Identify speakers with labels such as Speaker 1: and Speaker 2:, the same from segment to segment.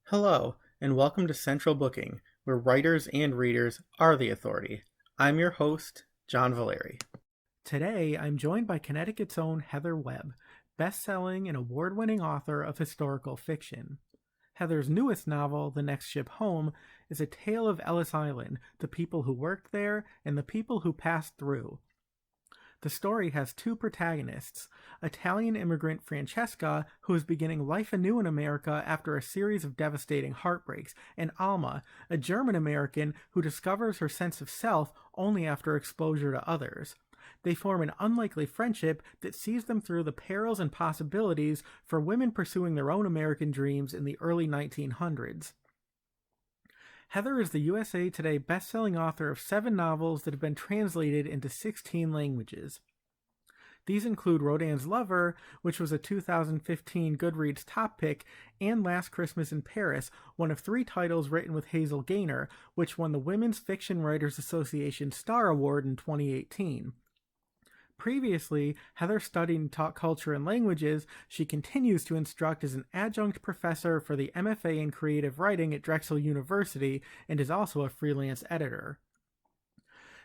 Speaker 1: Hello, and welcome to Central Booking, where writers and readers are the authority. I'm your host, John Valeri. Today, I'm joined by Connecticut's own Heather Webb, best-selling and award-winning author of historical fiction. Heather's newest novel, The Next Ship Home, is a tale of Ellis Island, the people who worked there, and the people who passed through. The story has two protagonists, Italian immigrant Francesca, who is beginning life anew in America after a series of devastating heartbreaks, and Alma, a German-American who discovers her sense of self only after exposure to others. They form an unlikely friendship that sees them through the perils and possibilities for women pursuing their own American dreams in the early 1900s. Heather is the USA Today best-selling author of 7 novels that have been translated into 16 languages. These include Rodin's Lover, which was a 2015 Goodreads top pick, and Last Christmas in Paris, one of 3 titles written with Hazel, which won the Women's Fiction Writers Association Star Award in 2018. Previously, Heather studied and taught culture and languages. She continues to instruct as an adjunct professor for the MFA in creative writing at Drexel University and is also a freelance editor.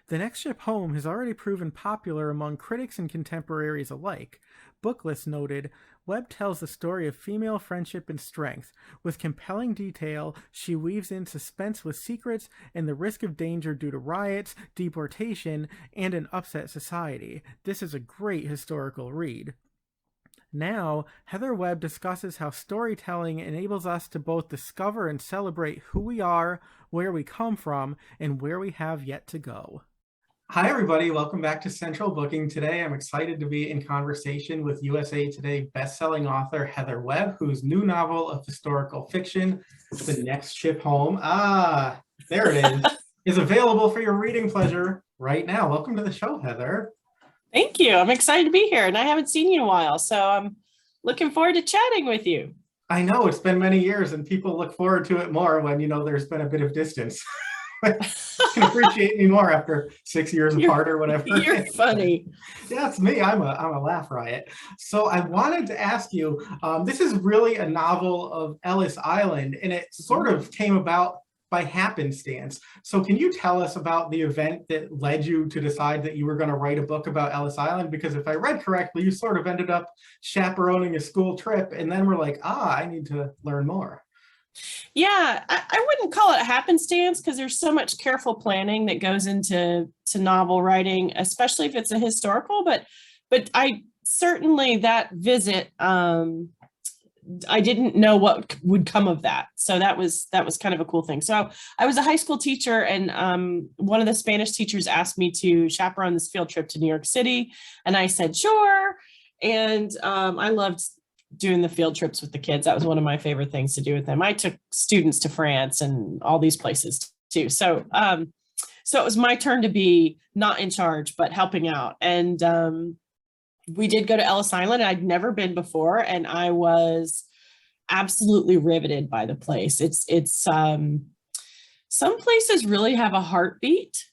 Speaker 1: The Next Ship Home has already proven popular among critics and contemporaries alike. Booklist noted, Webb tells the story of female friendship and strength. With compelling detail, she weaves in suspense with secrets and the risk of danger due to riots, deportation, and an upset society. This is a great historical read. Now, Heather Webb discusses how storytelling enables us to both discover and celebrate who we are, where we come from, and where we have yet to go. Hi, everybody. Welcome back to Central Booking. Today, I'm excited to be in conversation with USA Today bestselling author Heather Webb, whose new novel of historical fiction, The Next Ship Home, there it is available for your reading pleasure right now. Welcome to the show, Heather.
Speaker 2: Thank you. I'm excited to be here, and I haven't seen you in a while, so I'm looking forward to chatting with you.
Speaker 1: I know it's been many years, and people look forward to it more when, there's been a bit of distance. Can appreciate me more after 6 years apart or whatever.
Speaker 2: You're funny.
Speaker 1: Yeah, it's me. I'm a laugh riot. So I wanted to ask you, this is really a novel of Ellis Island, and it sort of came about by happenstance. So can you tell us about the event that led you to decide that you were going to write a book about Ellis Island? Because if I read correctly, you sort of ended up chaperoning a school trip, and then we're like, I need to learn more.
Speaker 2: Yeah, I wouldn't call it happenstance because there's so much careful planning that goes into novel writing, especially if it's a historical. But I certainly that visit, I didn't know what would come of that. So that was kind of a cool thing. So I was a high school teacher, and one of the Spanish teachers asked me to chaperone this field trip to New York City, and I said sure. And I loved doing the field trips with the kids. That was one of my favorite things to do with them. I took students to France and all these places too. So it was my turn to be not in charge, but helping out. And we did go to Ellis Island. I'd never been before, and I was absolutely riveted by the place. It's some places really have a heartbeat.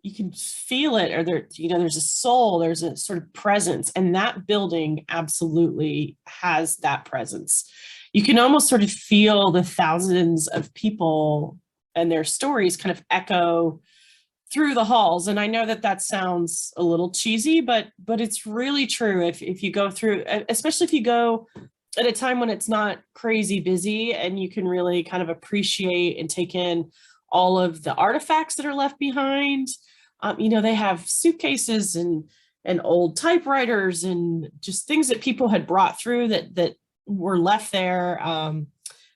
Speaker 2: You can feel it, or there's a soul, there's a sort of presence, and that building absolutely has that presence. You can almost sort of feel the thousands of people and their stories kind of echo through the halls. And I know that sounds a little cheesy, but it's really true. If you go through, especially if you go at a time when it's not crazy busy, and you can really kind of appreciate and take in all of the artifacts that are left behind. They have suitcases and old typewriters and just things that people had brought through that were left there. And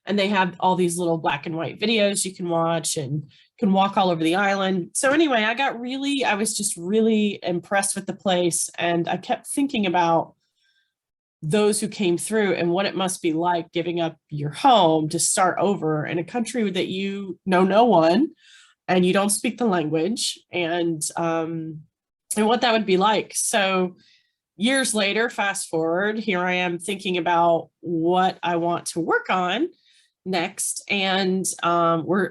Speaker 2: they have all these little black and white videos you can watch and can walk all over the island. So anyway, I was just really impressed with the place. And I kept thinking about those who came through and what it must be like giving up your home to start over in a country that you know no one, and you don't speak the language, and what that would be like. So years later, fast forward, here I am thinking about what I want to work on next. And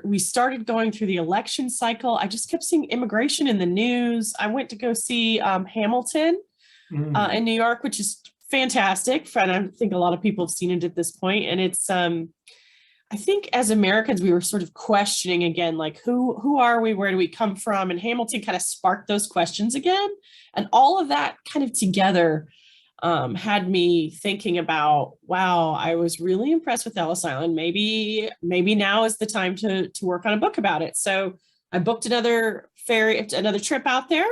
Speaker 2: we started going through the election cycle. I just kept seeing immigration in the news. I went to go see Hamilton in New York, which is fantastic. And I think a lot of people have seen it at this point. And it's I think as Americans, we were sort of questioning again, like who are we? Where do we come from? And Hamilton kind of sparked those questions again. And all of that kind of together had me thinking about, wow, I was really impressed with Ellis Island. Maybe now is the time to work on a book about it. So I booked another trip out there.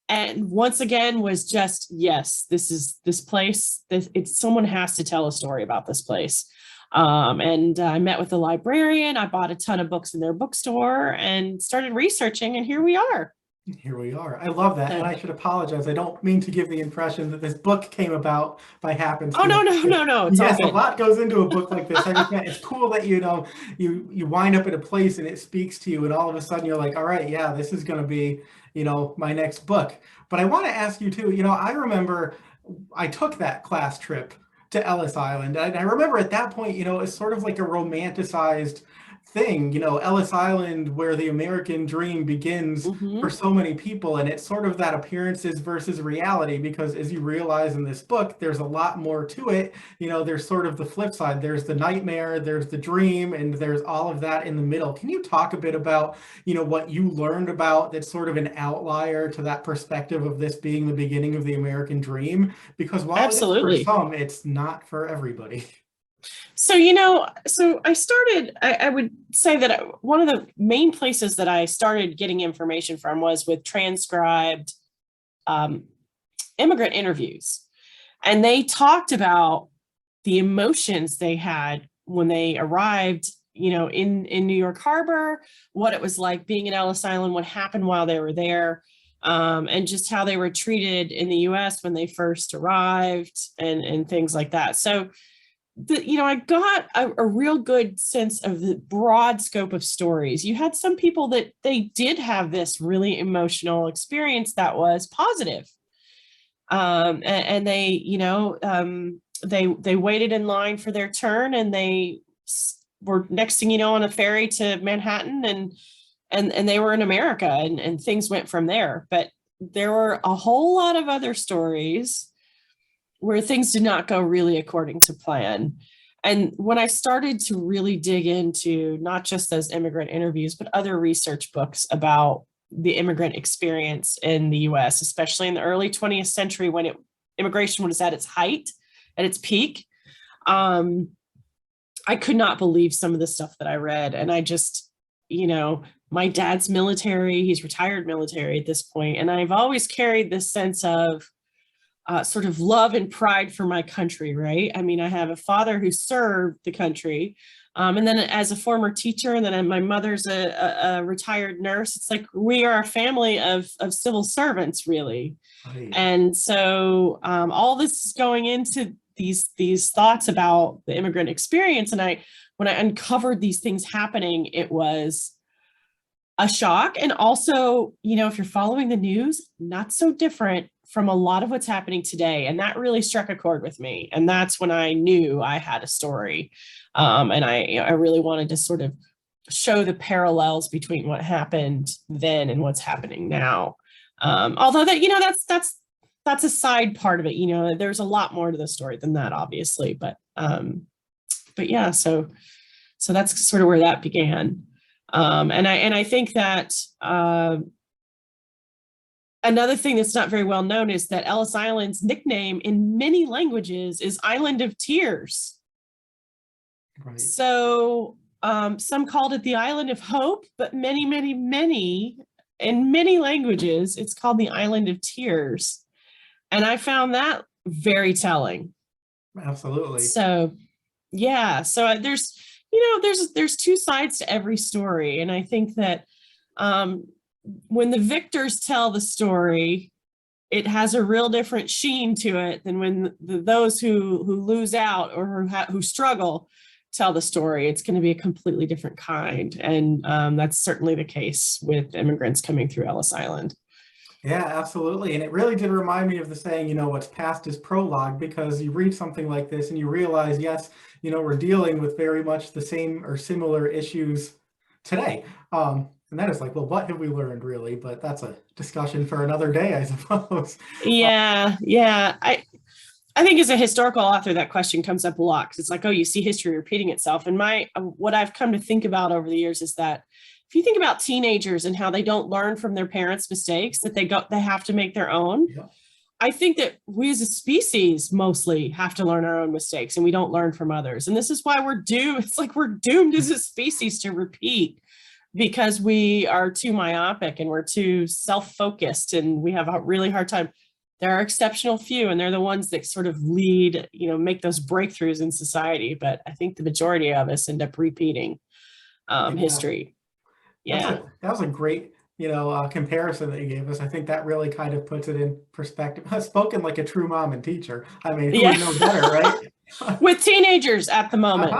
Speaker 2: And once again was just, yes, this place, someone has to tell a story about this place. And I met with the librarian. I bought a ton of books in their bookstore and started researching, and here we are.
Speaker 1: Here we are. I love that. And I should apologize. I don't mean to give the impression that this book came about by happenstance.
Speaker 2: Oh, no. It's
Speaker 1: yes, a lot goes into a book like this. I mean, it's cool that, you wind up at a place and it speaks to you, and all of a sudden you're like, all right, yeah, this is going to be, my next book. But I want to ask you too, I remember I took that class trip to Ellis Island. And I remember at that point, it's sort of like a romanticized thing, Ellis Island, where the American dream begins for so many people. And it's sort of that appearances versus reality, because as you realize in this book, there's a lot more to it. There's sort of the flip side. There's the nightmare, there's the dream, and there's all of that in the middle. Can you talk a bit about, what you learned about that's sort of an outlier to that perspective of this being the beginning of the American dream? Because while
Speaker 2: Absolutely.
Speaker 1: It is for some, it's not for everybody.
Speaker 2: So, I would say that one of the main places that I started getting information from was with transcribed immigrant interviews. And they talked about the emotions they had when they arrived, in New York Harbor, what it was like being at Ellis Island, what happened while they were there, and just how they were treated in the US when they first arrived, and things like that. So, I got a real good sense of the broad scope of stories. You had some people that they did have this really emotional experience that was positive. And they waited in line for their turn, and they were next thing you know on a ferry to Manhattan, and they were in America, and things went from there. But there were a whole lot of other stories where things did not go really according to plan. And when I started to really dig into not just those immigrant interviews, but other research books about the immigrant experience in the US, especially in the early 20th century when immigration was at its height, at its peak, I could not believe some of the stuff that I read. And I just, my dad's military, he's retired military at this point, and I've always carried this sense of sort of love and pride for my country, right? I mean, I have a father who served the country. And then as a former teacher, and then my mother's a retired nurse, it's like we are a family of civil servants, really.
Speaker 1: Right.
Speaker 2: And so all this is going into these thoughts about the immigrant experience. And when I uncovered these things happening, it was a shock. And also, if you're following the news, not so different from a lot of what's happening today. And that really struck a chord with me. And that's when I knew I had a story. And I really wanted to sort of show the parallels between what happened then and what's happening now. Although that's a side part of it. There's a lot more to the story than that, obviously. But yeah, so that's sort of where that began. And I think that another thing that's not very well known is that Ellis Island's nickname in many languages is Island of Tears.
Speaker 1: Right.
Speaker 2: So some called it the Island of Hope, but many, many, many, in many languages, it's called the Island of Tears. And I found that very telling.
Speaker 1: Absolutely.
Speaker 2: So, yeah. So there's two sides to every story. And I think that when the victors tell the story, it has a real different sheen to it than when those who lose out or who struggle tell the story. It's going to be a completely different kind. And that's certainly the case with immigrants coming through Ellis Island.
Speaker 1: Yeah, absolutely. And it really did remind me of the saying, what's past is prologue, because you read something like this and you realize, yes, we're dealing with very much the same or similar issues today. And that is like, well, what have we learned really? But that's a discussion for another day, I suppose.
Speaker 2: Yeah. I think as a historical author, that question comes up a lot because it's like, oh, you see history repeating itself. And what I've come to think about over the years is that if you think about teenagers and how they don't learn from their parents' mistakes, that they have to make their own.
Speaker 1: Yeah.
Speaker 2: I think that we as a species mostly have to learn our own mistakes and we don't learn from others. And this is why we're doomed. It's like we're doomed as a species to repeat because we are too myopic and we're too self-focused and we have a really hard time. There are exceptional few and they're the ones that sort of lead, make those breakthroughs in society. But I think the majority of us end up repeating history. Yeah.
Speaker 1: That was a great, comparison that you gave us. I think that really kind of puts it in perspective. I've spoken like a true mom and teacher. I mean, who would know better, right?
Speaker 2: With teenagers at the moment.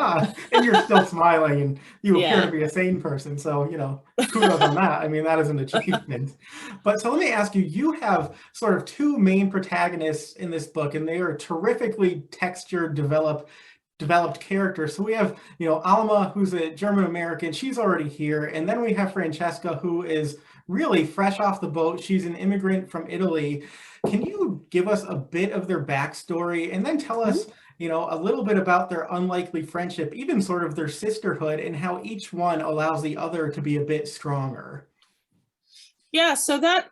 Speaker 1: And you're still smiling and you appear to be a sane person. So, kudos on that. I mean, that is an achievement. But so let me ask you, you have sort of two main protagonists in this book, and they are terrifically textured, developed characters. So we have, Alma, who's a German American. She's already here. And then we have Francesca, who is really fresh off the boat. She's an immigrant from Italy. Can you give us a bit of their backstory and then tell us, a little bit about their unlikely friendship, even sort of their sisterhood, and how each one allows the other to be a bit stronger?
Speaker 2: Yeah, so that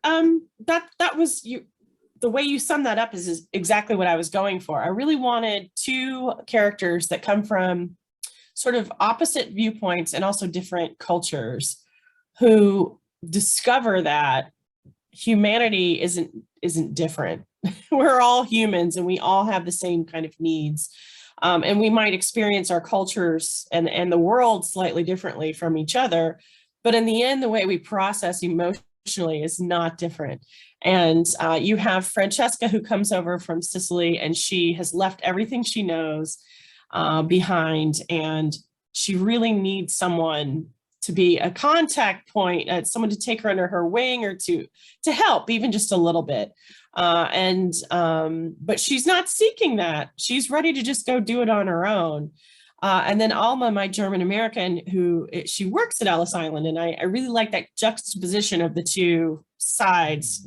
Speaker 2: was you. The way you sum that up is exactly what I was going for. I really wanted two characters that come from sort of opposite viewpoints and also different cultures who discover that humanity isn't different. We're all humans and we all have the same kind of needs. And we might experience our cultures and the world slightly differently from each other. But in the end, the way we process emotionally is not different. And you have Francesca, who comes over from Sicily, and she has left everything she knows behind. And she really needs someone to be a contact point, someone to take her under her wing or to help even just a little bit. But she's not seeking that. She's ready to just go do it on her own. And then Alma, my German American, she works at Ellis Island. And I really like that juxtaposition of the two sides,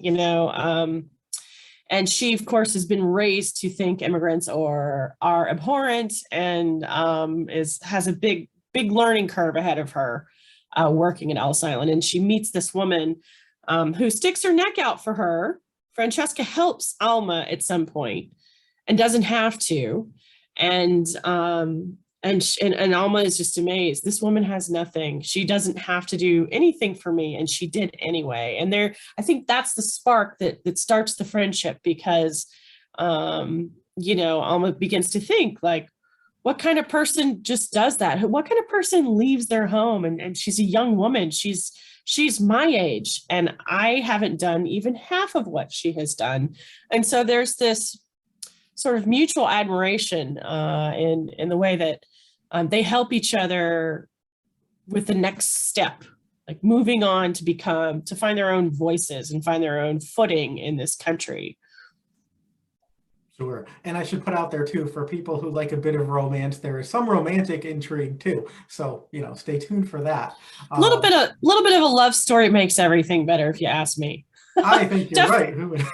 Speaker 2: and she, of course, has been raised to think immigrants are abhorrent and has a big learning curve ahead of her working at Ellis Island. And she meets this woman who sticks her neck out for her. Francesca helps Alma at some point and doesn't have to. And Alma is just amazed. This woman has nothing. She doesn't have to do anything for me. And she did anyway. And I think that's the spark that starts the friendship because, Alma begins to think like, what kind of person just does that? What kind of person leaves their home? And she's a young woman. She's my age and I haven't done even half of what she has done. And so there's this sort of mutual admiration in the way that they help each other with the next step, like moving on to find their own voices and find their own footing in this country.
Speaker 1: Sure. And I should put out there too, for people who like a bit of romance, there is some romantic intrigue too. So, stay tuned for that.
Speaker 2: A little bit of a love story makes everything better, if you ask me.
Speaker 1: I think you're right. Who would?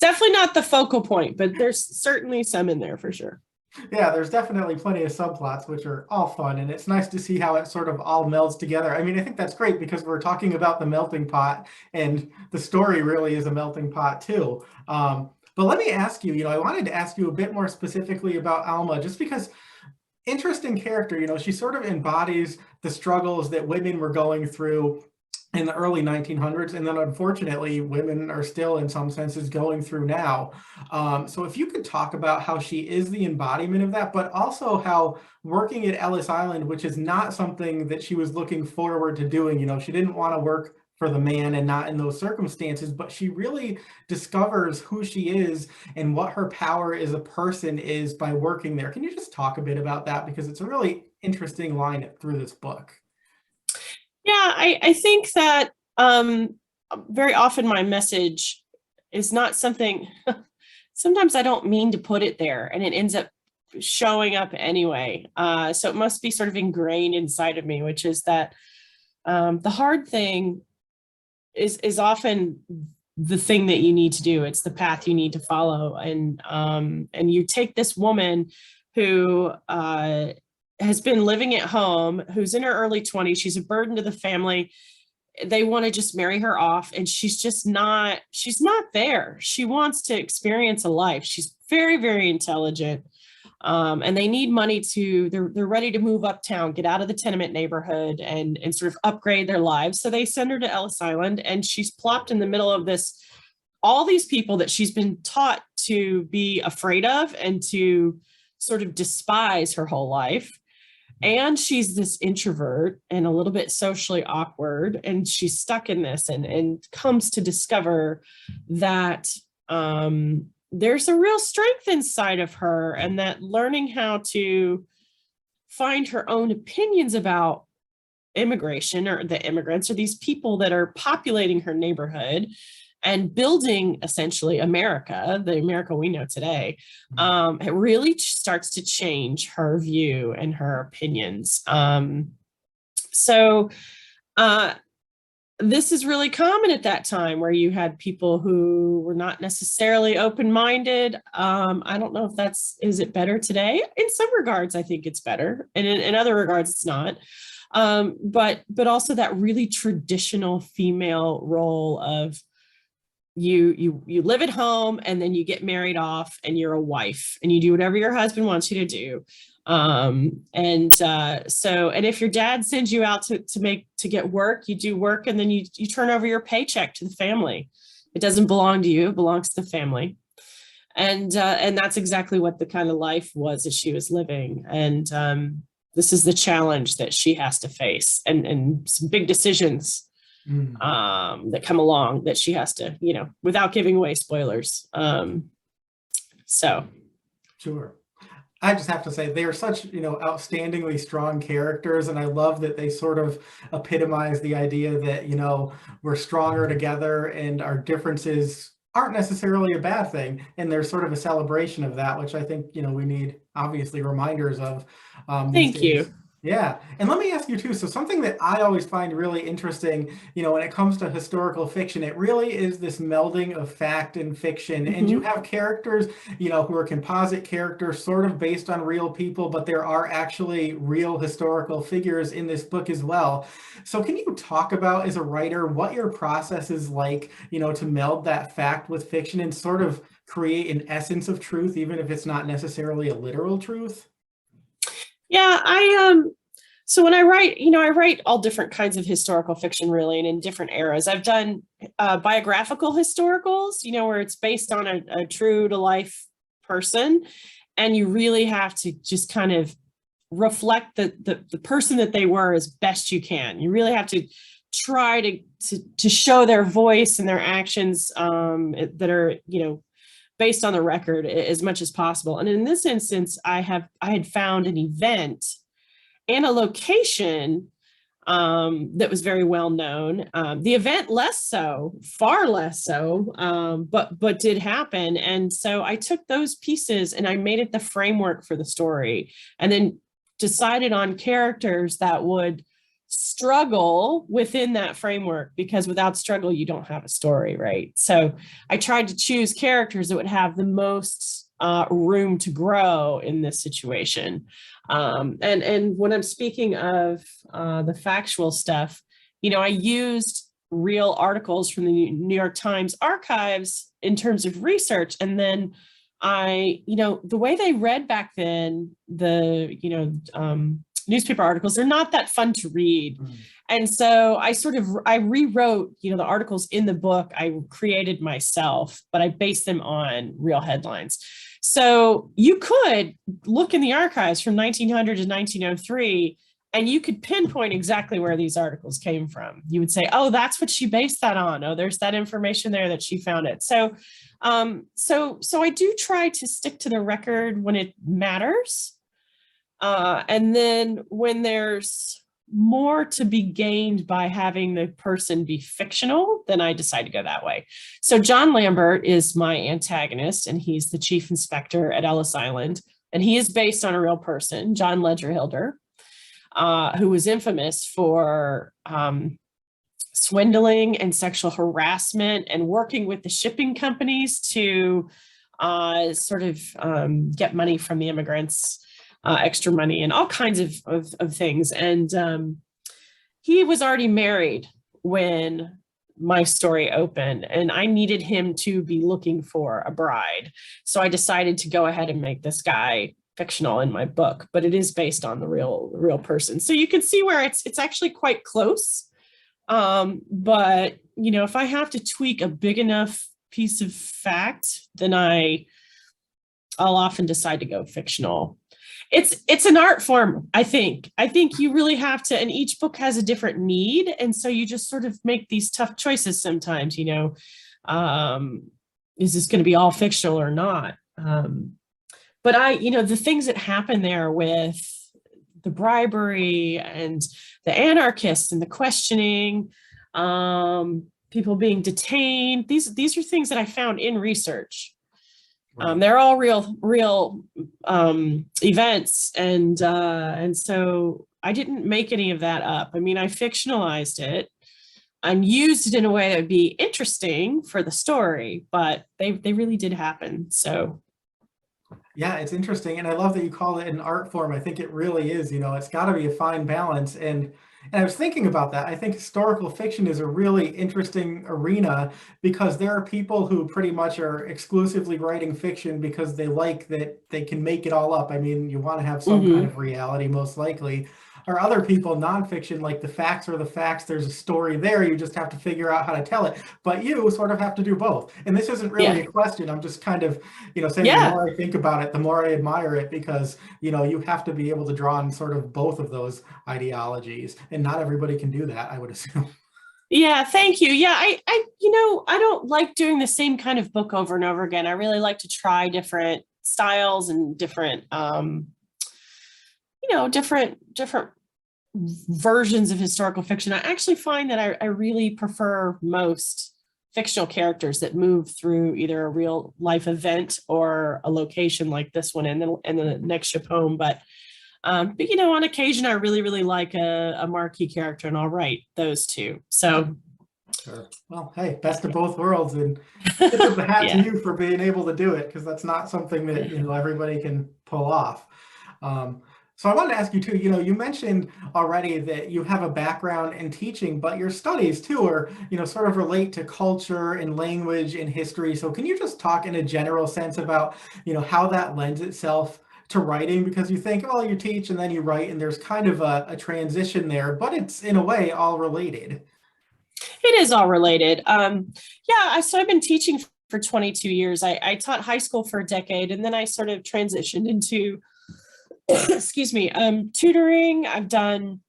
Speaker 2: Definitely not the focal point, but there's certainly some in there for sure.
Speaker 1: Yeah, there's definitely plenty of subplots, which are all fun. And it's nice to see how it sort of all melds together. I mean, I think that's great because we're talking about the melting pot and the story really is a melting pot too. But let me ask you, I wanted to ask you a bit more specifically about Alma, just because interesting character, she sort of embodies the struggles that women were going through in the early 1900s. And then unfortunately, women are still in some senses going through now. So if you could talk about how she is the embodiment of that, but also how working at Ellis Island, which is not something that she was looking forward to doing, she didn't want to work for the man and not in those circumstances, but she really discovers who she is and what her power as a person is by working there. Can you just talk a bit about that? Because it's a really interesting line through this book.
Speaker 2: Yeah, I think that very often my message is not something, sometimes I don't mean to put it there and it ends up showing up anyway. So it must be sort of ingrained inside of me, which is that the hard thing is often the thing that you need to do. It's the path you need to follow. And you take this woman who has been living at home, who's in her early 20s. She's a burden to the family. They want to just marry her off, and she's not there. She wants to experience a life. She's very, very intelligent. And they need money they're ready to move uptown, get out of the tenement neighborhood and sort of upgrade their lives. So they send her to Ellis Island, and she's plopped in the middle of all these people that she's been taught to be afraid of and to sort of despise her whole life. And she's this introvert and a little bit socially awkward, and she's stuck in this and comes to discover that there's a real strength inside of her, and that learning how to find her own opinions about immigration or the immigrants or these people that are populating her neighborhood and building essentially America, the America we know today, it really starts to change her view and her opinions. This is really common at that time, where you had people who were not necessarily open-minded. I don't know if is it better today? In some regards, I think it's better. And in other regards, it's not. But also that really traditional female role of you live at home, and then you get married off, and you're a wife, and you do whatever your husband wants you to do. And if your dad sends you out to get work, you do work, and then you turn over your paycheck to the family. It doesn't belong to you, it belongs to the family. And that's exactly what the kind of life was that she was living. And this is the challenge that she has to face, and some big decisions that come along that she has to, without giving away spoilers.
Speaker 1: Sure. I just have to say they are such, outstandingly strong characters. And I love that they sort of epitomize the idea that, we're stronger together and our differences aren't necessarily a bad thing. And there's sort of a celebration of that, which I think, we need obviously reminders of.
Speaker 2: Thank you.
Speaker 1: Yeah. And let me ask you too. So something that I always find really interesting, when it comes to historical fiction, it really is this melding of fact and fiction. And you have characters, who are composite characters sort of based on real people, but there are actually real historical figures in this book as well. So can you talk about, as a writer, what your process is like, to meld that fact with fiction and sort of create an essence of truth, even if it's not necessarily a literal truth?
Speaker 2: Yeah, so when I write, I write all different kinds of historical fiction, really, and in different eras. I've done biographical historicals, where it's based on a true to life person, and you really have to just kind of reflect the person that they were as best you can. You really have to try to show their voice and their actions that are, based on the record as much as possible. And in this instance, I had found an event and a location that was very well known. The event less so, far less so, but did happen. And so I took those pieces and I made it the framework for the story, and then decided on characters that would struggle within that framework, because without struggle, you don't have a story, right? So I tried to choose characters that would have the most room to grow in this situation. And when I'm speaking of the factual stuff, I used real articles from the New York Times archives in terms of research. And then the way they read back then, newspaper articles, they're not that fun to read. And so I rewrote, the articles in the book I created myself, but I based them on real headlines. So you could look in the archives from 1900 to 1903, and you could pinpoint exactly where these articles came from. You would say, oh, that's what she based that on. Oh, there's that information there that she found it. So I do try to stick to the record when it matters. And then when there's more to be gained by having the person be fictional, then I decide to go that way. So John Lambert is my antagonist, and he's the chief inspector at Ellis Island. And he is based on a real person, John Ledger Hilder, who was infamous for swindling and sexual harassment and working with the shipping companies to get money from the immigrants, extra money and all kinds of things. And he was already married when my story opened, and I needed him to be looking for a bride. So I decided to go ahead and make this guy fictional in my book, but it is based on the real person. So you can see where it's actually quite close. But if I have to tweak a big enough piece of fact, then I'll often decide to go fictional. It's an art form, I think. I think you really have to, and each book has a different need. And so you just sort of make these tough choices sometimes, is this going to be all fictional or not? But the things that happen there with the bribery and the anarchists and the questioning, people being detained, these are things that I found in research. Right. They're all real events, and so I didn't make any of that up. I mean, I fictionalized it and used it in a way that would be interesting for the story, but they really did happen. So.
Speaker 1: Yeah, it's interesting. And I love that you call it an art form. I think it really is, it's got to be a fine balance. And I was thinking about that. I think historical fiction is a really interesting arena because there are people who pretty much are exclusively writing fiction because they like that they can make it all up. I mean, you want to have some kind of reality, most likely. Or other people, nonfiction, like the facts are the facts. There's a story there. You just have to figure out how to tell it. But you sort of have to do both. And this isn't really a question. I'm just kind of, saying the more I think about it, the more I admire it because, you have to be able to draw on sort of both of those ideologies. And not everybody can do that, I would assume.
Speaker 2: Yeah, thank you. Yeah, I don't like doing the same kind of book over and over again. I really like to try different styles and different different versions of historical fiction. I actually find that I really prefer most fictional characters that move through either a real life event or a location like this one and the next ship home. But on occasion, I really, really like a marquee character, and I'll write those two. So.
Speaker 1: Sure. Well, hey, best of both worlds, and tip of the hat to you for being able to do it, because that's not something that everybody can pull off. So I wanted to ask you too, you mentioned already that you have a background in teaching, but your studies too are, sort of relate to culture and language and history. So can you just talk in a general sense about, how that lends itself to writing? Because you think, well, you teach and then you write, and there's kind of a transition there, but it's in a way all related.
Speaker 2: It is all related. So I've been teaching for 22 years. I taught high school for a decade, and then I sort of transitioned into tutoring. I've done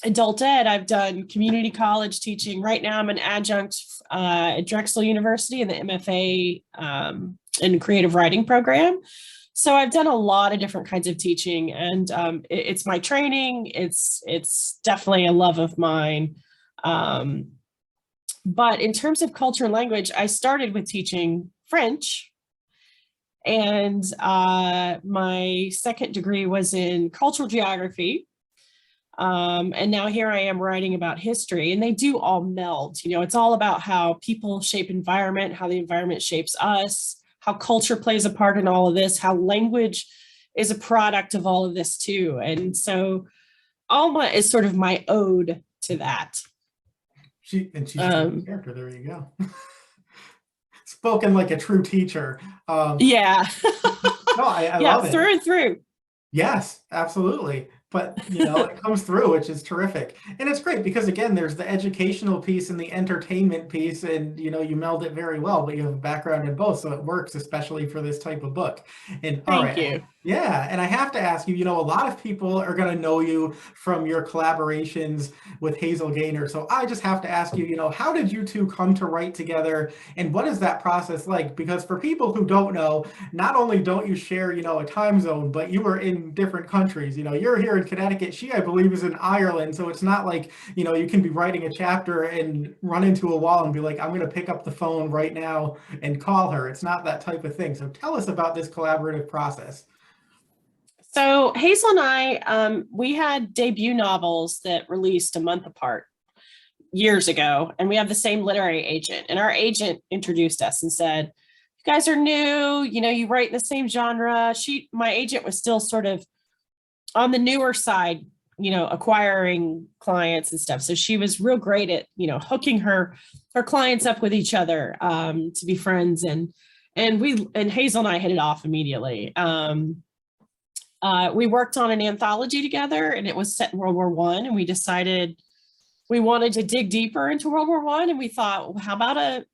Speaker 2: adult ed. I've done community college teaching. Right now, I'm an adjunct at Drexel University in the MFA in creative writing program. So I've done a lot of different kinds of teaching, and it's my training. It's definitely a love of mine. But in terms of culture and language, I started with teaching French. And my second degree was in cultural geography. And now here I am writing about history, and they do all meld. It's all about how people shape environment, how the environment shapes us, how culture plays a part in all of this, how language is a product of all of this too. And so Alma is sort of my ode to that.
Speaker 1: She's a character. There you go. Spoken like a true teacher.
Speaker 2: I love it. Through and through.
Speaker 1: Yes, absolutely. But, it comes through, which is terrific. And it's great because, again, there's the educational piece and the entertainment piece, and, you meld it very well, but you have a background in both, so it works, especially for this type of book. And
Speaker 2: Thank you.
Speaker 1: Yeah, and I have to ask you, a lot of people are going to know you from your collaborations with Hazel Gaynor. So I just have to ask you, how did you two come to write together, and what is that process like? Because for people who don't know, not only don't you share, a time zone, but you are in different countries. You're here in Connecticut. She, I believe, is in Ireland. So it's not like, you can be writing a chapter and run into a wall and be like, I'm going to pick up the phone right now and call her. It's not that type of thing. So tell us about this collaborative process.
Speaker 2: So Hazel and I, we had debut novels that released a month apart. years ago, and we have the same literary agent. And our agent introduced us and said, "You guys are new. You write in the same genre." My agent was still sort of on the newer side, acquiring clients and stuff. So she was real great at, hooking her clients up with each other to be friends. And Hazel and I hit it off immediately. We worked on an anthology together, and it was set in World War I. And we decided we wanted to dig deeper into World War I. And we thought, well, how about a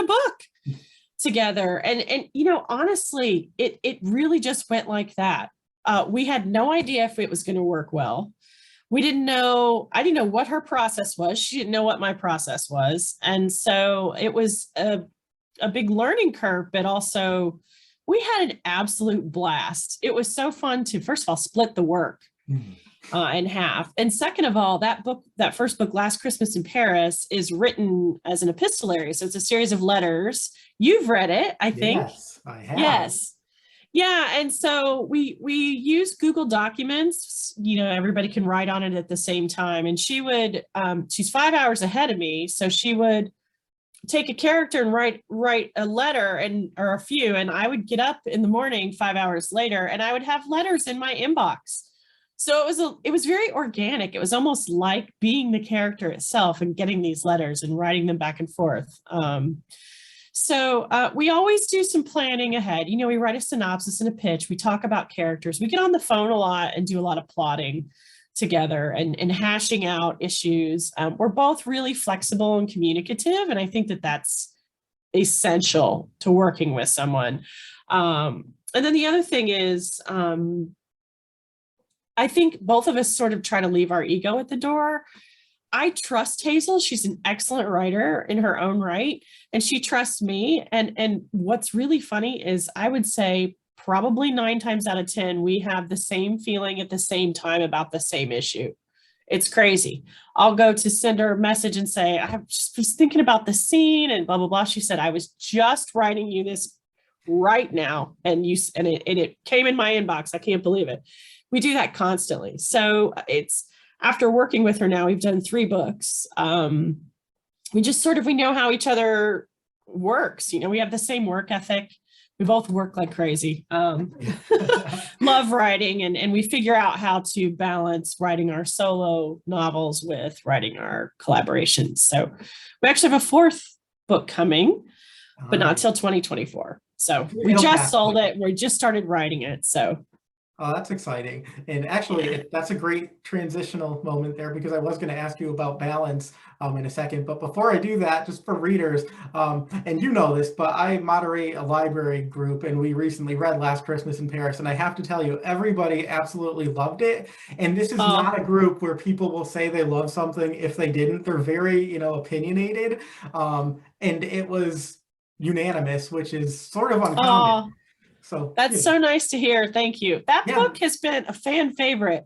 Speaker 2: book together? And honestly, it really just went like that. We had no idea if it was going to work well. I didn't know what her process was. She didn't know what my process was. And so it was a big learning curve, but also we had an absolute blast. It was so fun to, first of all, split the work in half. And second of all, that first book, Last Christmas in Paris, is written as an epistolary. So it's a series of letters. You've read it, I think.
Speaker 1: Yes, I have.
Speaker 2: Yes. Yeah. And so we use Google Documents, everybody can write on it at the same time. And she's 5 hours ahead of me. So she would take a character and write a letter or a few, and I would get up in the morning 5 hours later and I would have letters in my inbox. So it was very organic. It was almost like being the character itself and getting these letters and writing them back and forth. So we always do some planning ahead. We write a synopsis and a pitch. We talk about characters. We get on the phone a lot and do a lot of plotting together and hashing out issues. We're both really flexible and communicative. And I think that that's essential to working with someone. And then the other thing is, I think both of us sort of try to leave our ego at the door. I trust Hazel. She's an excellent writer in her own right, and she trusts me. And what's really funny is I would say probably 9 times out of 10, we have the same feeling at the same time about the same issue. It's crazy. I'll go to send her a message and say, I was thinking about the scene and blah, blah, blah. She said, I was just writing you this right now. And it came in my inbox. I can't believe it. We do that constantly. So it's, after working with her now, we've done 3 books. We know how each other works. We have the same work ethic. We both work like crazy. Love writing, and we figure out how to balance writing our solo novels with writing our collaborations. So we actually have a 4th book coming, but not till 2024. So we just sold it. We just started writing it. So.
Speaker 1: Oh, that's exciting. And actually, that's a great transitional moment there, because I was going to ask you about balance in a second. But before I do that, just for readers, and you know this, but I moderate a library group, and we recently read Last Christmas in Paris. And I have to tell you, everybody absolutely loved it. And this is not a group where people will say they love something if they didn't. They're very, opinionated. And it was unanimous, which is sort of uncommon. So
Speaker 2: that's so nice to hear. Thank you. That book has been a fan favorite.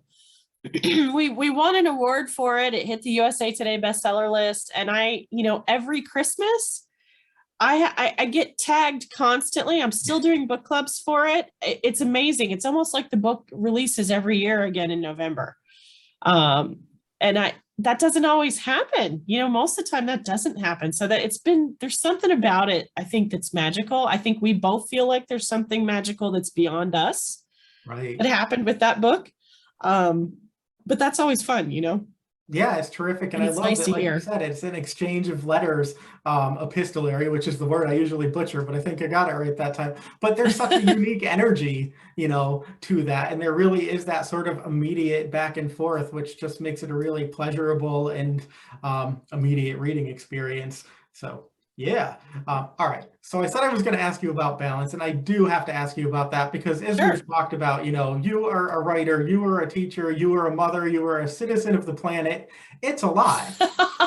Speaker 2: We won an award for it. It hit the USA Today bestseller list. And every Christmas, I get tagged constantly. I'm still doing book clubs for it. It's amazing. It's almost like the book releases every year again in November. That doesn't always happen. Most of the time that doesn't happen. So that there's something about it, I think, that's magical. I think we both feel like there's something magical that's beyond us.
Speaker 1: Right.
Speaker 2: That happened with that book. But that's always fun,
Speaker 1: Yeah, it's terrific. And I love that, like you said, it's an exchange of letters, epistolary, which is the word I usually butcher, but I think I got it right that time. But there's such a unique energy, to that. And there really is that sort of immediate back and forth, which just makes it a really pleasurable and immediate reading experience. So yeah. All right. So I said I was going to ask you about balance, and I do have to ask you about that, because as we've talked about, you are a writer, you are a teacher, you are a mother, you are a citizen of the planet. It's a lot.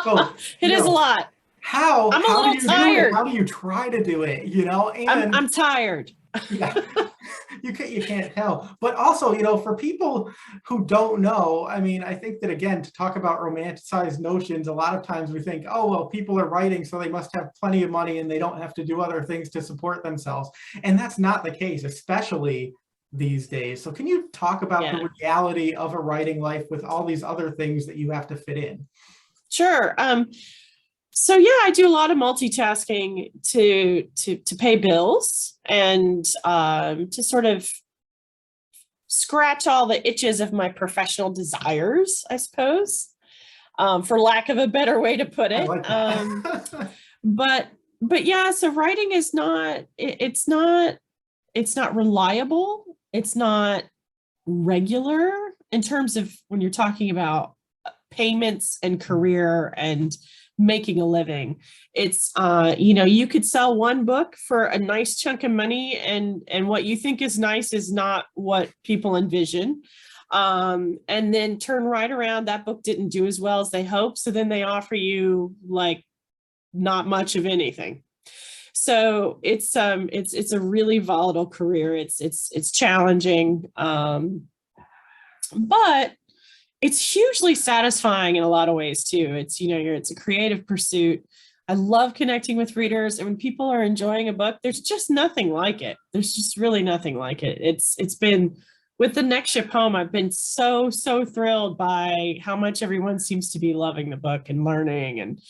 Speaker 1: So
Speaker 2: it is a lot.
Speaker 1: How
Speaker 2: do you
Speaker 1: do it? How do you try to do it? And
Speaker 2: I'm tired.
Speaker 1: Yeah. You can't tell. But also, for people who don't know, I mean, I think that, again, to talk about romanticized notions, a lot of times we think, oh, well, people are writing, so they must have plenty of money and they don't have to do other things to support themselves. And that's not the case, especially these days. So can you talk about the reality of a writing life with all these other things that you have to fit in?
Speaker 2: Sure. So yeah, I do a lot of multitasking to pay bills and to sort of scratch all the itches of my professional desires, I suppose, for lack of a better way to put
Speaker 1: I
Speaker 2: it.
Speaker 1: like that.
Speaker 2: But but yeah, so writing is not it's not reliable. It's not regular in terms of when you're talking about payments and career and making a living. It's you could sell one book for a nice chunk of money, and what you think is nice is not what people envision. And then turn right around, that book didn't do as well as they hoped, so then they offer you like not much of anything. So it's a really volatile career. It's challenging, but it's hugely satisfying in a lot of ways too. It's a creative pursuit. I love connecting with readers, and when people are enjoying a book, there's just nothing like it. There's just really nothing like it. It's been with The Next Ship Home, I've been so thrilled by how much everyone seems to be loving the book and learning. And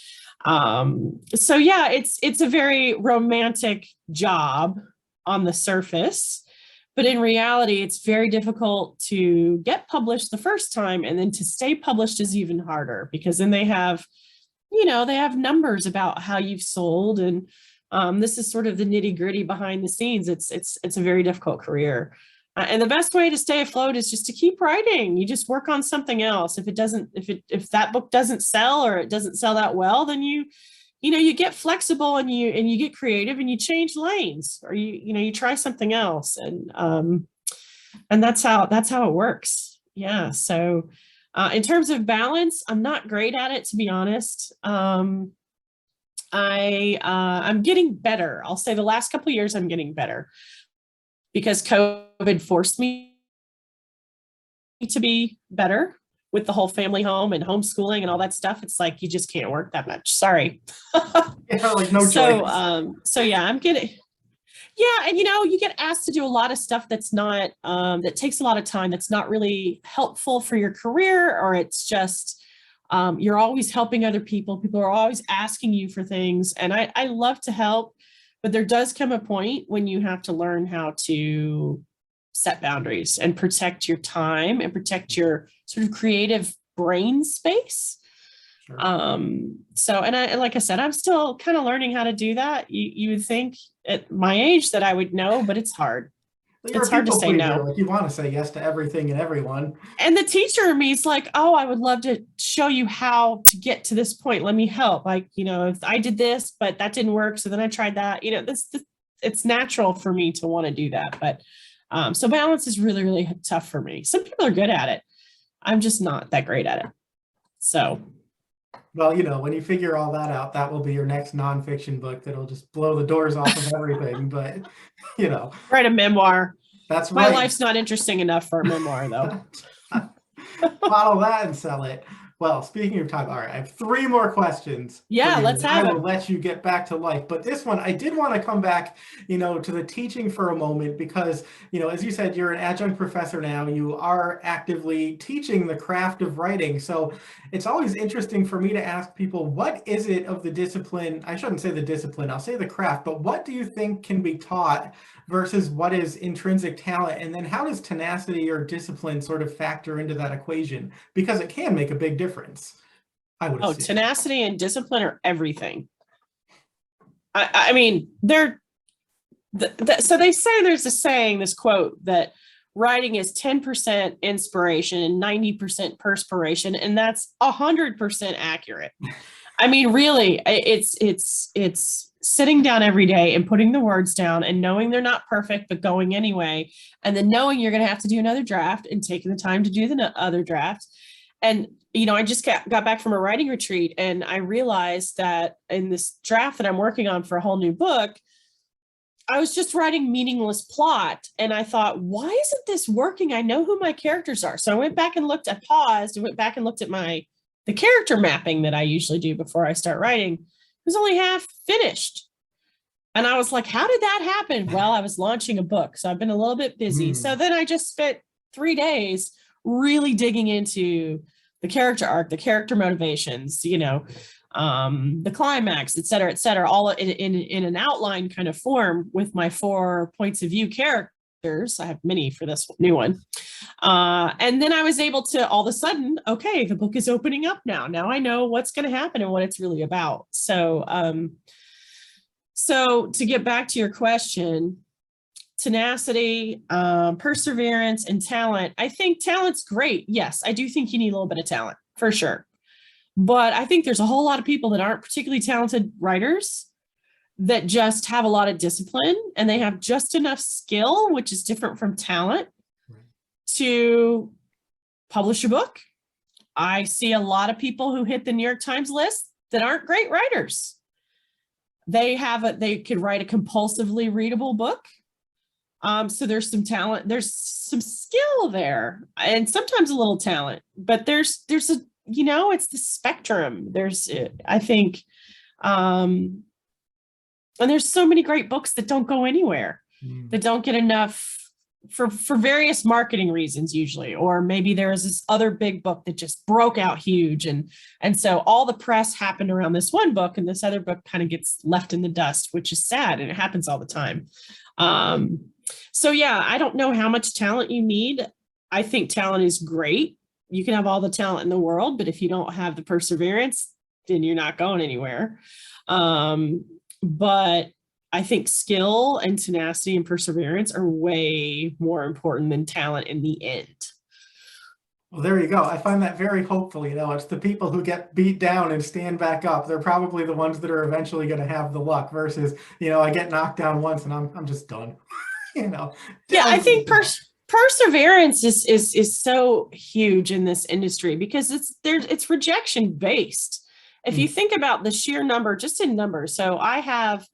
Speaker 2: so yeah, it's a very romantic job on the surface, but in reality, it's very difficult to get published the first time, and then to stay published is even harder, because then they have numbers about how you've sold, and this is sort of the nitty gritty behind the scenes. It's a very difficult career. And the best way to stay afloat is just to keep writing. You just work on something else. If that book doesn't sell, or it doesn't sell that well, then you get flexible, and you get creative, and you change lanes, or you try something else. And that's how it works. Yeah. So in terms of balance, I'm not great at it, to be honest. I'm getting better. I'll say the last couple of years I'm getting better, because COVID forced me to be better with the whole family home and homeschooling and all that stuff. It's like, you just can't work that much. Sorry.
Speaker 1: Yeah, like no choice.
Speaker 2: So yeah, I'm getting, yeah. And you get asked to do a lot of stuff that's not, that takes a lot of time, that's not really helpful for your career, or it's just, you're always helping other people. People are always asking you for things. And I love to help, but there does come a point when you have to learn how to set boundaries and protect your time and protect your sort of creative brain space.
Speaker 1: Sure.
Speaker 2: Like I said, I'm still kind of learning how to do that. You would think at my age that I would know, but it's hard.
Speaker 1: You're
Speaker 2: It's hard to say no.
Speaker 1: Like, you want to say yes to everything and everyone.
Speaker 2: And the teacher in me is like, oh, I would love to show you how to get to this point. Let me help. Like, if I did this, but that didn't work, so then I tried that. It's natural for me to want to do that. But so balance is really, really tough for me. Some people are good at it. I'm just not that great at it. So.
Speaker 1: Well, when you figure all that out, that will be your next nonfiction book that'll just blow the doors off of everything. But,
Speaker 2: Write a memoir.
Speaker 1: That's right.
Speaker 2: My life's not interesting enough for a memoir, though.
Speaker 1: Bottle that and sell it. Well, speaking of time, all right, I have 3 more questions.
Speaker 2: Yeah, let's have it.
Speaker 1: I will let you get back to life. But this one, I did want to come back, to the teaching for a moment, because, as you said, you're an adjunct professor now. You are actively teaching the craft of writing. So it's always interesting for me to ask people, what is it of the discipline? I shouldn't say the discipline, I'll say the craft, but what do you think can be taught versus what is intrinsic talent? And then how does tenacity or discipline sort of factor into that equation? Because it can make a big difference, I would assume.
Speaker 2: Tenacity and discipline are everything. I mean, so they say, there's a saying, this quote, that writing is 10% inspiration and 90% perspiration, and that's 100% accurate. I mean, really, it's sitting down every day and putting the words down and knowing they're not perfect, but going anyway. And then knowing you're going to have to do another draft and taking the time to do the other draft. And, I just got back from a writing retreat, and I realized that in this draft that I'm working on for a whole new book, I was just writing meaningless plot. And I thought, why isn't this working? I know who my characters are. So I went back and I paused and went back and looked at the character mapping that I usually do before I start writing. It was only half finished. And I was like, how did that happen? Well, I was launching a book, so I've been a little bit busy. So then I just spent 3 days really digging into the character arc, the character motivations, the climax, et cetera, all in an outline kind of form with my 4 points of view characters. I have many for this new one. And then I was able to all of a sudden, okay, the book is opening up now. Now I know what's going to happen and what it's really about. So to get back to your question, tenacity, perseverance, and talent. I think talent's great. Yes, I do think you need a little bit of talent for sure. But I think there's a whole lot of people that aren't particularly talented writers that just have a lot of discipline and they have just enough skill, which is different from talent, to publish a book. I see a lot of people who hit the New York Times list that aren't great writers. They could write a compulsively readable book. So there's some talent, there's some skill there, and sometimes a little talent, but there's a, it's the spectrum. I think, and there's so many great books that don't go anywhere, that don't get enough for various marketing reasons usually, or maybe there was this other big book that just broke out huge. And so all the press happened around this one book and this other book kind of gets left in the dust, which is sad. And it happens all the time. So yeah, I don't know how much talent you need. I think talent is great. You can have all the talent in the world, but if you don't have the perseverance, then you're not going anywhere. But I think skill and tenacity and perseverance are way more important than talent in the end.
Speaker 1: Well, there you go. I find that very hopeful. It's the people who get beat down and stand back up. They're probably the ones that are eventually going to have the luck versus, I get knocked down once and I'm just done.
Speaker 2: Yeah, I think perseverance is so huge in this industry because it's rejection based. If you think about the sheer number, just in numbers. So I have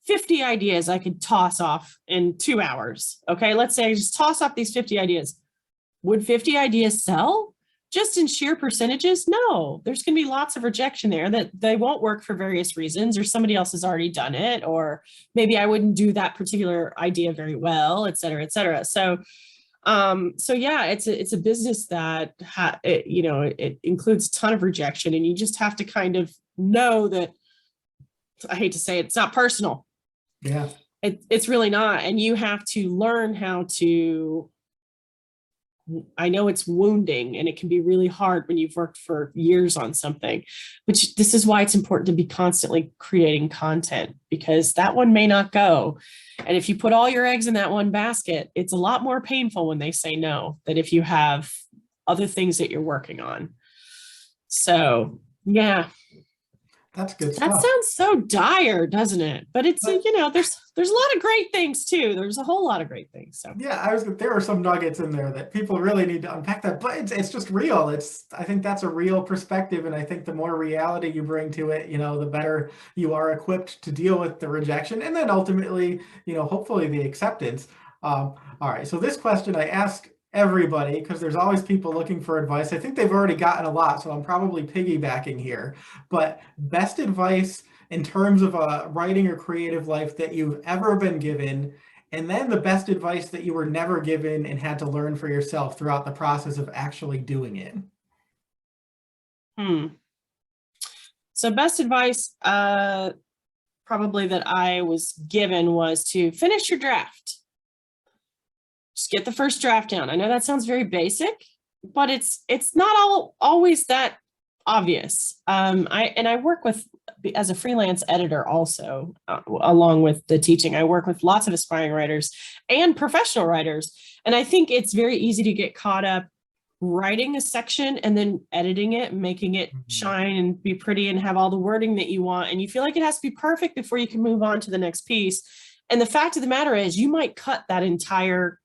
Speaker 2: 50 ideas I could toss off in 2 hours. Okay, let's say I just toss off these 50 ideas. Would 50 ideas sell? Just in sheer percentages? No, there's going to be lots of rejection there that they won't work for various reasons, or somebody else has already done it, or maybe I wouldn't do that particular idea very well, et cetera, et cetera. So yeah, it's a business that it includes a ton of rejection, and you just have to kind of know that. I hate to say it, it's not personal.
Speaker 1: Yeah,
Speaker 2: it's really not, and you have to learn how to. I know it's wounding and it can be really hard when you've worked for years on something, which this is why it's important to be constantly creating content, because that one may not go. And if you put all your eggs in that one basket, it's a lot more painful when they say no than if you have other things that you're working on. So, yeah.
Speaker 1: That's good stuff.
Speaker 2: That sounds so dire, doesn't it? But it's, there's a lot of great things too. There's a whole lot of great things. So
Speaker 1: yeah, there are some nuggets in there that people really need to unpack that, but it's just real. I think that's a real perspective. And I think the more reality you bring to it, the better you are equipped to deal with the rejection. And then ultimately, hopefully the acceptance. All right. So this question I ask everybody, because there's always people looking for advice. I think they've already gotten a lot, so I'm probably piggybacking here. But best advice in terms of a writing or creative life that you've ever been given, and then the best advice that you were never given and had to learn for yourself throughout the process of actually doing it.
Speaker 2: So best advice probably that I was given was to finish your draft. Just get the first draft down. I know that sounds very basic, but it's not always that obvious. I work with, as a freelance editor also, along with the teaching, I work with lots of aspiring writers and professional writers. And I think it's very easy to get caught up writing a section and then editing it, making it shine and be pretty and have all the wording that you want. And you feel like it has to be perfect before you can move on to the next piece. And the fact of the matter is you might cut that entire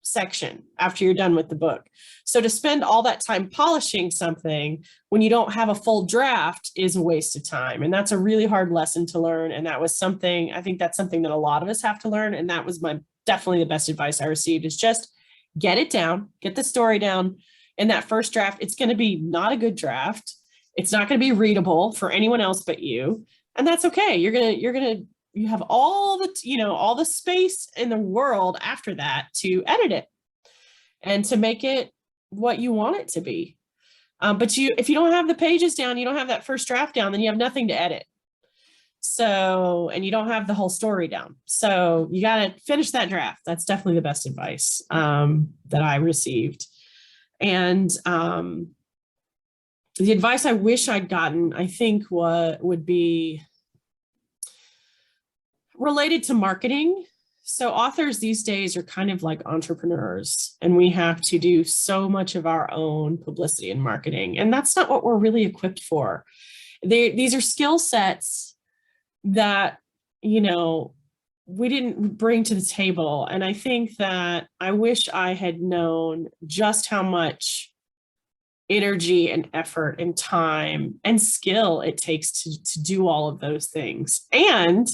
Speaker 2: section after you're done with the book. So to spend all that time polishing something when you don't have a full draft is a waste of time. And that's a really hard lesson to learn. And that was something, I think that's something that a lot of us have to learn. And that was definitely the best advice I received, is just get it down, get the story down. In that first draft, it's going to be not a good draft. It's not going to be readable for anyone else but you. And that's okay. You have all the space in the world after that to edit it and to make it what you want it to be. But if you don't have the pages down, you don't have that first draft down, then you have nothing to edit. So, and you don't have the whole story down. So you got to finish that draft. That's definitely the best advice that I received. And the advice I wish I'd gotten, I think would be related to marketing. So authors these days are kind of like entrepreneurs, and we have to do so much of our own publicity and marketing. And that's not what we're really equipped for. These are skill sets that, you know, we didn't bring to the table. And I think that I wish I had known just how much energy and effort and time and skill it takes to do all of those things. And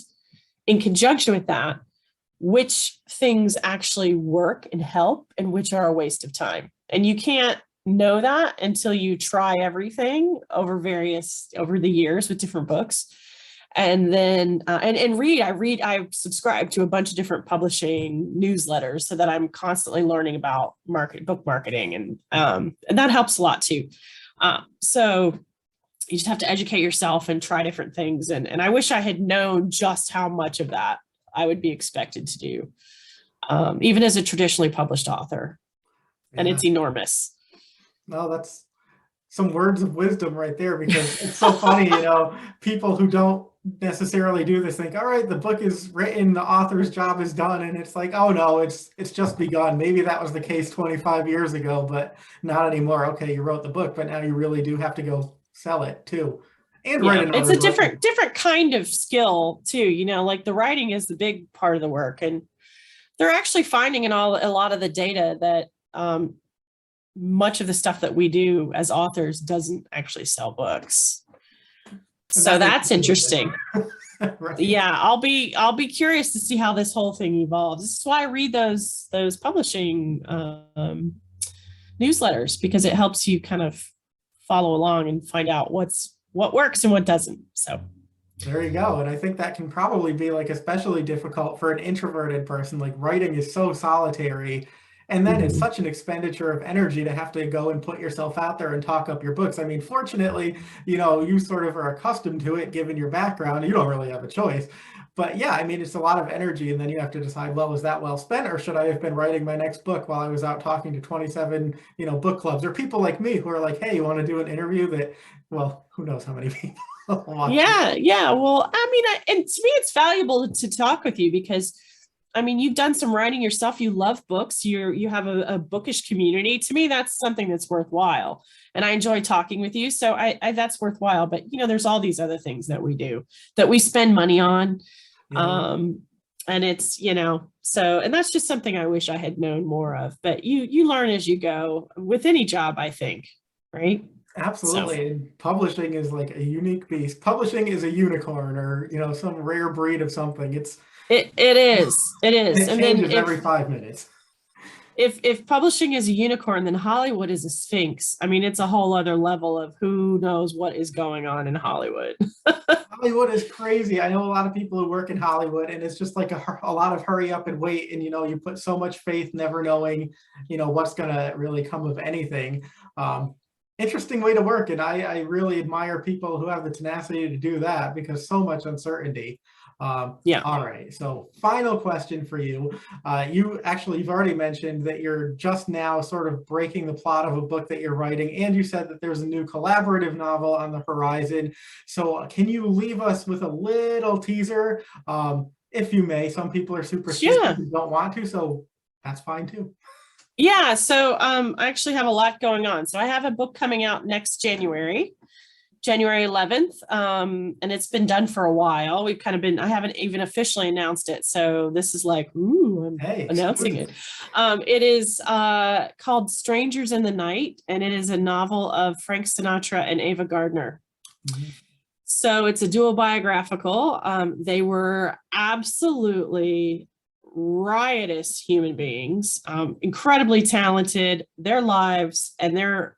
Speaker 2: in conjunction with that, which things actually work and help and which are a waste of time. And you can't know that until you try everything over the years with different books. And then and I subscribe to a bunch of different publishing newsletters so that I'm constantly learning about book marketing, and that helps a lot too. So you just have to educate yourself and try different things. And I wish I had known just how much of that I would be expected to do, even as a traditionally published author. And it's enormous.
Speaker 1: No, that's some words of wisdom right there, because it's so funny, people who don't necessarily do this think, all right, the book is written, the author's job is done. And it's like, oh no, it's just begun. Maybe that was the case 25 years ago, but not anymore. Okay, you wrote the book, but now you really do have to go sell it too. And write another
Speaker 2: it's a
Speaker 1: book.
Speaker 2: different kind of skill too, like the writing is the big part of the work. And they're actually finding in a lot of the data that much of the stuff that we do as authors doesn't actually sell books. So that's interesting.
Speaker 1: Right.
Speaker 2: Yeah, I'll be curious to see how this whole thing evolves. This is why I read those publishing newsletters, because it helps you kind of follow along and find out what works and what doesn't. So
Speaker 1: there you go. And I think that can probably be like especially difficult for an introverted person. Like writing is so solitary. And then it's such an expenditure of energy to have to go and put yourself out there and talk up your books. I mean, fortunately, you sort of are accustomed to it given your background. You don't really have a choice. But yeah, I mean, it's a lot of energy. And then you have to decide, well, was that well spent? Or should I have been writing my next book while I was out talking to 27, book clubs, or people like me who are like, hey, you want to do an interview that, well, who knows how many people want
Speaker 2: to. Yeah. Well, I mean, and to me, it's valuable to talk with you because I mean, you've done some writing yourself. You love books. You have a bookish community. To me, that's something that's worthwhile. And I enjoy talking with you. So I that's worthwhile. But, there's all these other things that we do that we spend money on. Yeah. And it's, so, and that's just something I wish I had known more of. But you learn as you go with any job, I think. Right.
Speaker 1: Absolutely. So. Publishing is like a unique beast. Publishing is a unicorn or, some rare breed of something.
Speaker 2: It is.
Speaker 1: And it changes every 5 minutes.
Speaker 2: If publishing is a unicorn, then Hollywood is a sphinx. I mean, it's a whole other level of who knows what is going on in Hollywood.
Speaker 1: Hollywood is crazy. I know a lot of people who work in Hollywood, and it's just like a lot of hurry up and wait. And, you put so much faith, never knowing, what's going to really come of anything. Interesting way to work. And I really admire people who have the tenacity to do that, because so much uncertainty.
Speaker 2: Yeah.
Speaker 1: All right. So final question for you. You've already mentioned that you're just now sort of breaking the plot of a book that you're writing. And you said that there's a new collaborative novel on the horizon. So can you leave us with a little teaser? If you may. Some people are superstitious and don't want to, so that's fine too.
Speaker 2: Yeah. So I actually have a lot going on. So I have a book coming out next January 11th. And it's been done for a while. I haven't even officially announced it. So this is like, I'm announcing it. It is called Strangers in the Night, and it is a novel of Frank Sinatra and Ava Gardner. Mm-hmm. So it's a dual biographical. They were absolutely riotous human beings, incredibly talented. Their lives and their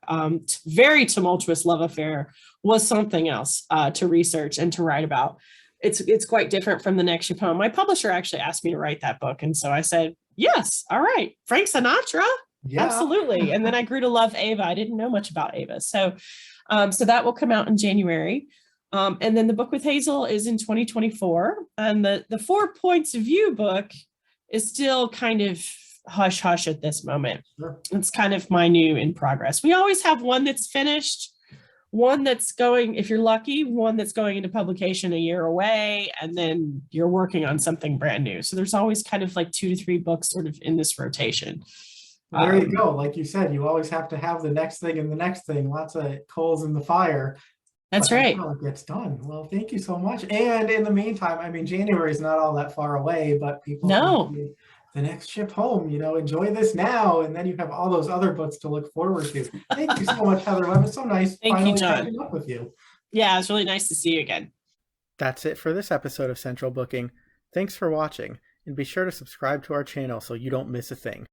Speaker 2: very tumultuous love affair was something else to research and to write about. It's quite different from the next poem. My publisher actually asked me to write that book, and so I said, yes, all right, Frank Sinatra,
Speaker 1: Yeah.
Speaker 2: Absolutely. And then I grew to love Ava. I didn't know much about Ava. So that will come out in January. And then the book with Hazel is in 2024. And the 4 Points of View book is still kind of hush hush at this moment.
Speaker 1: Sure.
Speaker 2: It's kind of my new in progress. We always have one that's finished, one that's going, if you're lucky, one that's going into publication a year away, and then you're working on something brand new. So there's always kind of like 2 to 3 books sort of in this rotation.
Speaker 1: There you go. Like you said, you always have to have the next thing and the next thing, lots of coals in the fire.
Speaker 2: That's right.
Speaker 1: Until it gets done. Well, thank you so much. And in the meantime, I mean, January is not all that far away, but people
Speaker 2: No.
Speaker 1: the next ship home, enjoy this now. And then you have all those other books to look forward to. Thank you so much, Heather Webb. It's so nice
Speaker 2: Thank you, John.
Speaker 1: catching up with you.
Speaker 2: Yeah, it's really nice to see you again.
Speaker 1: That's it for this episode of Central Booking. Thanks for watching, and be sure to subscribe to our channel so you don't miss a thing.